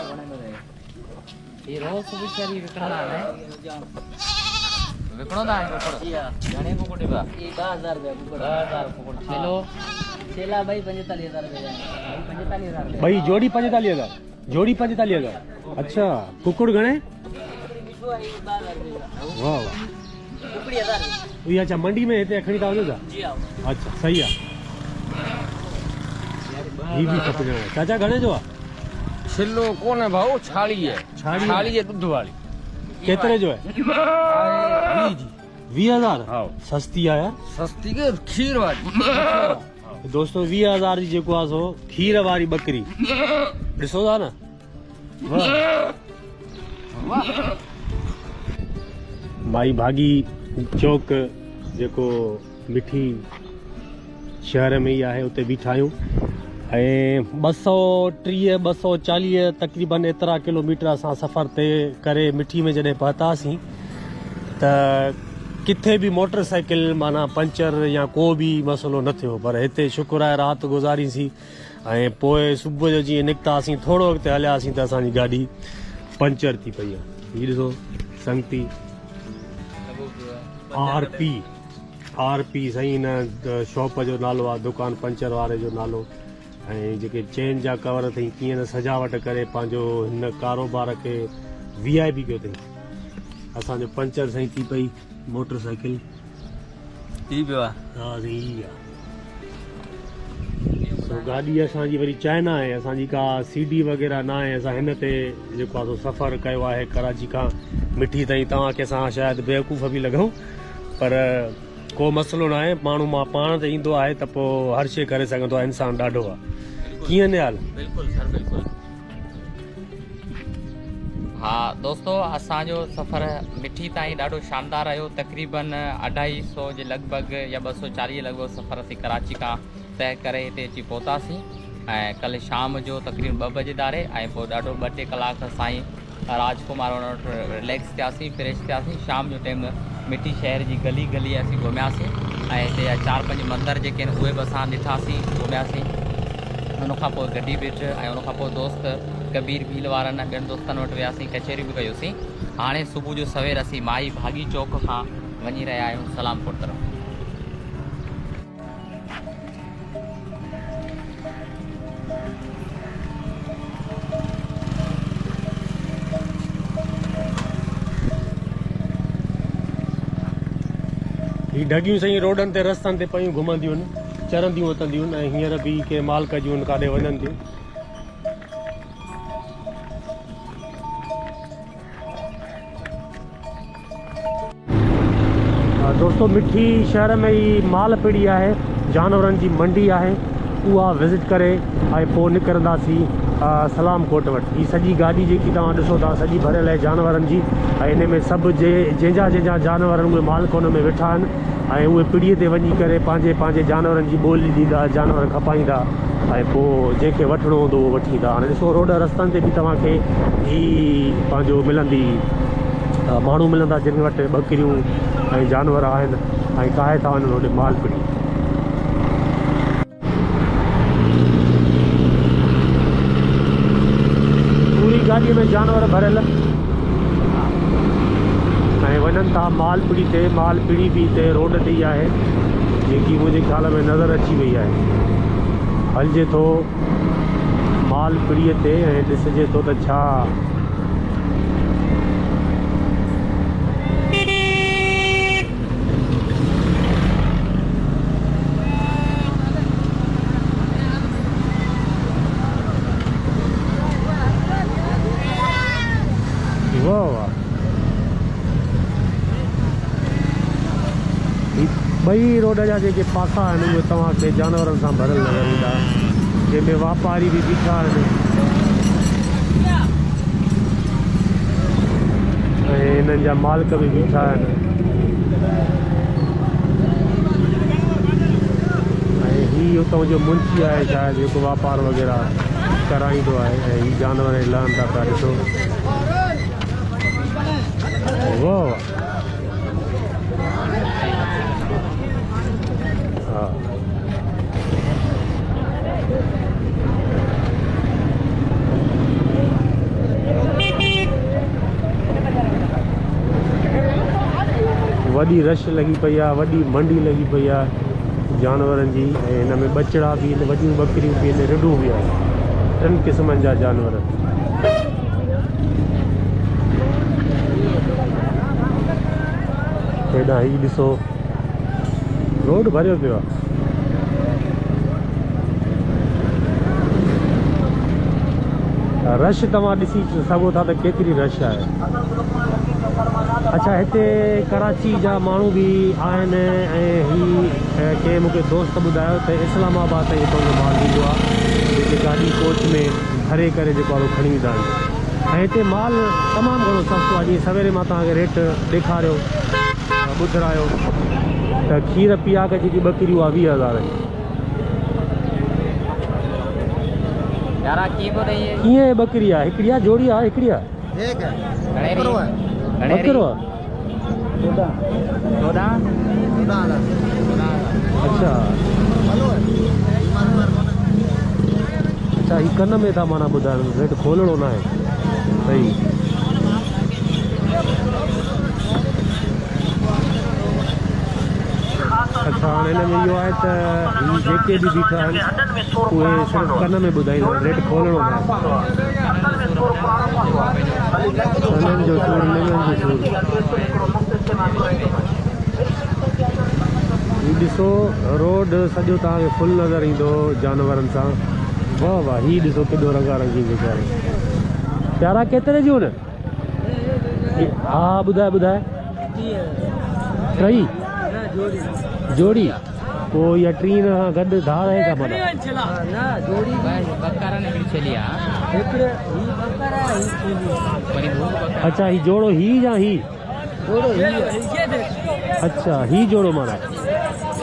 ये रोज सुबह शरी विकणा है विकणो ना है कुकड़ घणे कुकड़ बा ये 10000 रुपया कुकड़ 10000 कुकड़ छेलो छेला भाई 45000 रुपया भाई 45000 भाई जोड़ी 45000 जोड़ी 45000 अच्छा कुकुड़ घणे वाह वाह कुकड़ी 1000 ये अच्छा मंडी में हिते खणी था वञो था जी आओ अच्छा सही है ये भी खपे चाचा घणे जो आहे छिल्लो कौन है भाऊ छाली है छाली है दूध वाली केतरे जो है 20000 हाँ सस्ती है यार सस्ती के खीर वाली दोस्तों 20000 जी जेको आहे सो खीर वारी बकरी ॾिसो था न भाई भागी चौक जेको मिठी शहर में ही आहे उते बीठा आहियूं ऐं 230 240 तक़रीबन एतिरा किलोमीटर असां सफ़र तय करे मिठी में जॾहिं पहुतासीं त किथे बि मोटरसाइकिल माना पंचर या को बि मसइलो न थियो पर हिते शुक्र आहे राति गुज़ारीसीं ऐं पोइ सुबुह जो जीअं निकितासीं थोरो अॻिते हलियासीं त असांजी गाॾी पंचर थी पई आहे हीअ ॾिसो संगती आर पी साईं हिन शॉप जो नालो आहे दुकान पंचर वारे जो नालो ऐं जेके चेन जा कवर अथई कीअं न सजावट करे पंहिंजो हिन कारोबार खे VIP कयो अथई असांजो पंचर साईं थी पई मोटरसाइकिल थी पियो आहे हा ई आहे सो गाॾी असांजी वरी चाइना आहे असांजी का CD वग़ैरह न आहे असां हिन ते जेको आहे सो सफ़र कयो आहे कराची खां मिठी ताईं तव्हांखे असां शायदि बेवकूफ़ बि लॻूं पर को मसइलो न आहे माण्हू मां पाण ते ईंदो आहे त पोइ हर शइ करे सघंदो आहे इंसानु ॾाढो आहे कीअं निहाल बिल्कुल सर बिल्कुल हाँ दोस्तों असांजो सफ़र मिठी ताईं ॾाढो शानदार रहियो तक़रीबन 250 जे लॻभॻि या 240 लॻभॻि सफ़र असीं कराची खां तय करे हिते अची पहुतासीं ऐं कल्ह शाम जो तक़रीबन 2 बजे दारे ऐं पोइ ॾाढो 2-2 कलाक साईं राजकुमार वटि रिलैक्स थियासीं फ्रेश थियासीं शाम जो टाइम मिठी शहर जी गली गली असीं घुमियासीं ऐं हिते 4-5 मंदर जेके आहिनि उहे बि असां ॾिठासीं घुमियासीं उनखां पोइ गड्डी बिठ ऐं उनखां पोइ दोस्त कबीर भील वारनि ॿियनि दोस्तनि वटि वियासीं कचहरी बि कयोसीं हाणे सुबुह जो सवेर असीं माई भागी चौक खां वञी रहिया आहियूं सलामकोट तरफ़ ही ढगियूं साईं रोडनि ते रस्तनि ते पयूं घुमंदियूं आहिनि चरंदियूं वतंदियूं आहिनि ऐं हींअर बि के मालिक जूं काॾे वञनि थियूं दोस्तों मिठी शहर में ही माल पीड़ी आहे जानवरनि जी मंडी आहे उहा विज़िट करे ऐं पोइ निकिरंदासीं सलामकोट वटि ही सॼी गाॾी जेकी तव्हां ॾिसो था सॼी भरियल आहे जानवरनि जी ऐं हिन में सभु जंहिंजा जानवर उहे मालिक हुन में वेठा आहिनि ऐं उहे पीढ़ीअ ते वञी करे पंहिंजे जानवरनि जी ॿोली ॾींदा जानवर खपाईंदा ऐं पोइ जंहिंखे वठिणो हूंदो उहो वठी ईंदा हाणे ॾिसो रोड रस्तनि ते बि तव्हांखे ही पंहिंजो मिलंदी माण्हू मिलंदा जिन वटि ॿकरियूं ऐं जानवर आहिनि ऐं काहे था वञनि होॾे माल पीड़ी पूरी गाॾीअ में जानवर भरियल ऐं वञनि था माल पीड़ी ते माल पीड़ी बि हिते रोड ते ई आहे जेकी मुंहिंजे ख़्याल में नज़र अची वई आहे हलिजे थो माल पीड़ीअ ते ऐं ॾिसिजे थो त छा ॿई रोड जा जेके पासा आहिनि उहे तव्हांखे जानवरनि सां भरियल नज़र ईंदा जंहिंमें वापारी बि बीठा आहिनि ऐं हिननि जा मालिक बि बीठा आहिनि ऐं हीअ उतां जो मुंशी आहे शायदि जेको वापारु वग़ैरह कराईंदो आहे ऐं हीअ जानवर लहनि था पिया ॾिसो वाह वॾी रश लॻी पई आहे, वॾी मंडी लॻी पई आहे जानवरनि जी। ऐं हिन में बचड़ा बि आहिनि, वॾियूं बकरियूं बि आहिनि, रिढूं बि आहिनि, 3 क़िस्मनि जा जानवर। हेॾां ही ॾिसो रोड भरियो पियो आहे। रश तव्हां ॾिसी सघो था त केतिरी रश आहे। अच्छा, हिते कराची जा माण्हू बि आहिनि ऐं कंहिं मूंखे दोस्त ॿुधायो त इस्लामाबाद ताईं हितां जो माल ईंदो आहे, जेके गाॾी कोच में भरे करे जेको आहे खणी ईंदा आहिनि। ऐं हिते माल तमामु घणो सस्तो आहे। जीअं सवेरे मां तव्हांखे रेट ॾेखारियो, ॿुधायो त खीर पीआक जेकी ॿकरी उहा 20,000 आहे। यारा की बोले ये कीअं बकरी आहे? हिकिड़ी आहे, जोड़ी आहे, हिकिड़ी आहे, बकरो आहे। अच्छा अच्छा, ही कन में था माना ॿुधाइनि, रेट खोलणो न आहे। सही। अच्छा, हाणे हिन में इहो आहे त ही जेके बि बीठा आहिनि उहे सिर्फ़ु कन में ॿुधाईंदा आहिनि, रेट खोलणो न आहे। कननि जो सूर, लिङनि जो सूर। ही ॾिसो रोड सॼो तव्हांखे फुल नज़र ईंदो जानवरनि सां। वाह वाह, ही ॾिसो केॾो रंगारंगी वीचारो। प्यारा केतिरे जूं आहिनि? हा ॿुधाए ॿुधाए। 3 जोड़ी? पोइ इहा 3 खां गॾु धार आहे छा माना? अच्छा, ही जोड़ो ही या ही? अच्छा, ही जोड़ो माना।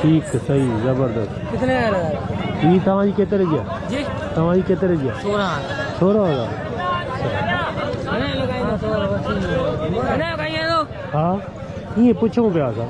ठीकु, सही, ज़बरदस्त। ही तव्हांजी केतिरे जी आहे? तव्हांजी केतिरे जी आहे? 16,000। हा, ईअं पुछूं पिया असां।